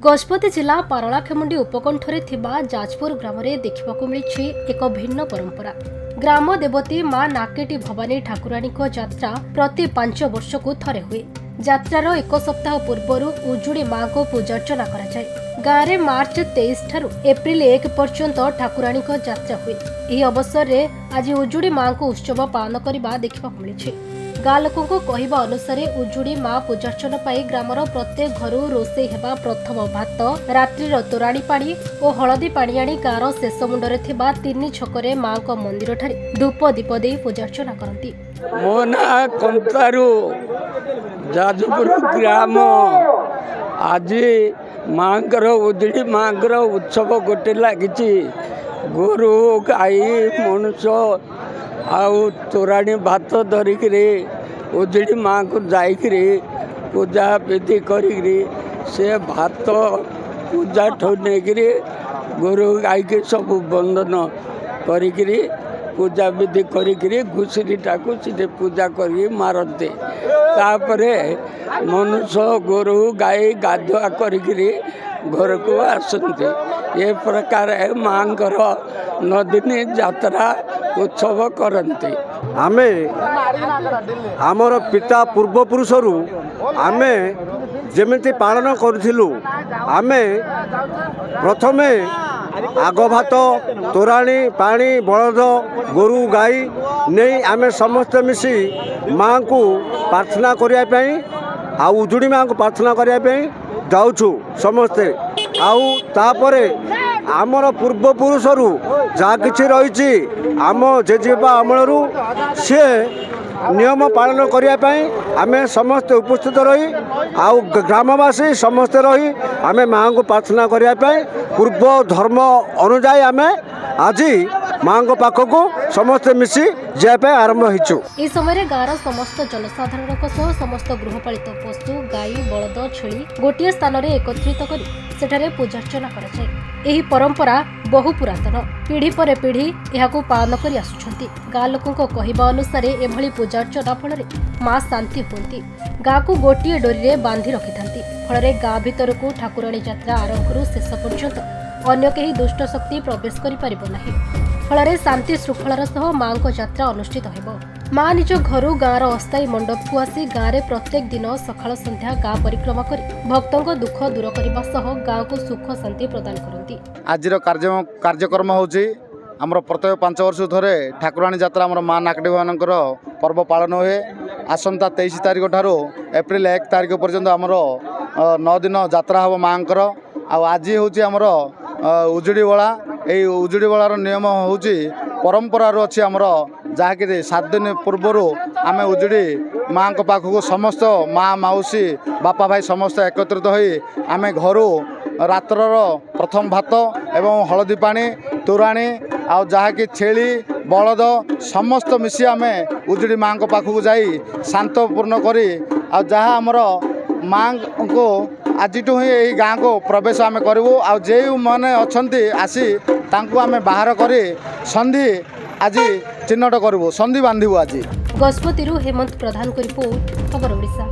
गजपति जिला पारलाखेमुंडी उपकंठरे थिबा जाजपुर ग्राम रे देखिबाकु मिलिछि एक भिन्न परंपरा। ग्राम देवती मां नाकेटी भवानी ठाकुराणी को यात्रा प्रति 5 वर्ष को थरे हुए। यात्रार एक सप्ताह पूर्वर उजुड़ी मां को पूजार्चना करा जाए। गाँव में मार्च 23 ठारू एप्रिल 1 पर्यंत ठाकुराणी को यात्रा हुए। यह अवसर में आज उजुड़ी मां को उत्सव पालन करने देखिबाकु मिलिछि। गाँ लोकों कहवा अनुसार उजुड़ी मां पूजार्चना पाई ग्रामर प्रत्येक घर रोषे हेबा प्रथम भात, रात्रिर तोराणी पानी और हलदी पानी आनी गाँव शेष मुंडरे थिबा 3 छकरे मां को मंदिर ठारे धूप दीप दे पूजार्चना करती। मो ना कंतारू जाजपुर ग्राम आज मांकर उजुड़ी मांकर उत्सव गोटे लगी। गोरु गाई मनुष्य आउ तोराणी भात धरिक उजुड़ी माँ को जाइकरी पूजा विधि करी से भात पूजा ठो नहीं गोरु गाई के सब बंधन करी पूजा विधि करी घुसरीटा को सीधे पूजा कर मारते। तापरे मनुष्य गोरु गाई गाधुआ करी घर को आसते। ये प्रकार मांकर नदिनी यात्रा उत्सव करते। आमे आमर पिता पूर्वपुरुष आमे जेमिति पालन करूँ। आमे प्रथमे आग भात तोराणी पानी बलद गोरु गाई नहीं आमे समस्ते मिसी माँ को प्रार्थना करने आ उजुड़ी माँ को प्रार्थना करने जाऊँ समस्ते। आउ तापरे आमर पूर्वपुरुष जहाँ कि रही आम जेजेबा अमलू सी नियम पालन करने आमे समस्ते उपस्थित रही आउ ग्रामवासी समस्ते रही आमे माँ को प्रार्थना करने पूर्व धर्म अनुजाई आमे आज माँ को पाखक समस्ते मिसी जाए आरंभ हो। इस समय गाँव समस्त जनसाधारण समस्त गृहपालित पशु गाई बलद छेली गोटे स्थान में एकत्रित कर सेठारे पूजार्चना करा जाए। एही परंपरा बहु पुरातन पीढ़ी पर पीढ़ी यहाकू पालन करी आसुछंती। गाँ लोकों कहवा अनुसार एभली पूजार्चना फल माँ शांति हुंती गाँ को गोटे डोरी रे बांधी रखिथांती। फल गाँ भितर को ठाकुराणी यात्रा आरंभ शेष पर्यंत अन्य केही दुष्ट शक्ति प्रवेश करि परिबो नाही। फल शांति श्रृंखलार सह माँ को यात्रा अनुष्ठित हेबो। माँ निज घरू गाँवर अस्थायी मंडप को आसी गाँव में प्रत्येक दिन सकाळ संध्या गाँ परिक्रमा कर भक्तों दुख दूर करने सह गाँव को सुख शांति प्रदान करती। आज कार्यक्रम होची आमर प्रत्येक 5 वर्ष थरे ठाकुराणी यात्रा आमर माँ नाकेटी मानकर पर्व पालन हुए। आसंता 23 तारिख ठारू एप्रिल 1 तारिख पर्यंत आमर 9 दिन यात्रा हम माँकर। आज होची आमर उजुड़ी बला। ये उजुड़ी बलार नियम होची परंपरा अच्छी आमर जहाँकि 7 दिन पूर्वर आम उजुड़ी माँ को पाखक समस्त माँ मौसी बापा भाई समस्त एकत्रित हो आम घर रात्रर प्रथम भात एवं हलदी पानी तोराणी आ जहाँकि छेली बलद समस्त मिसी आम उजुड़ी माँ को पाखक जाई शांतपूर्ण करी आ जहाँ आमर माँ को आज ही गाँ को प्रवेश आम करूँ। आ जो मैंने अच्छा आसी तांको आम बाहर करी संधि आज चिन्हट करूँ संधि बांधु। आज गजपति हेमंत प्रधान को रिपोर्ट खबर ओडिशा।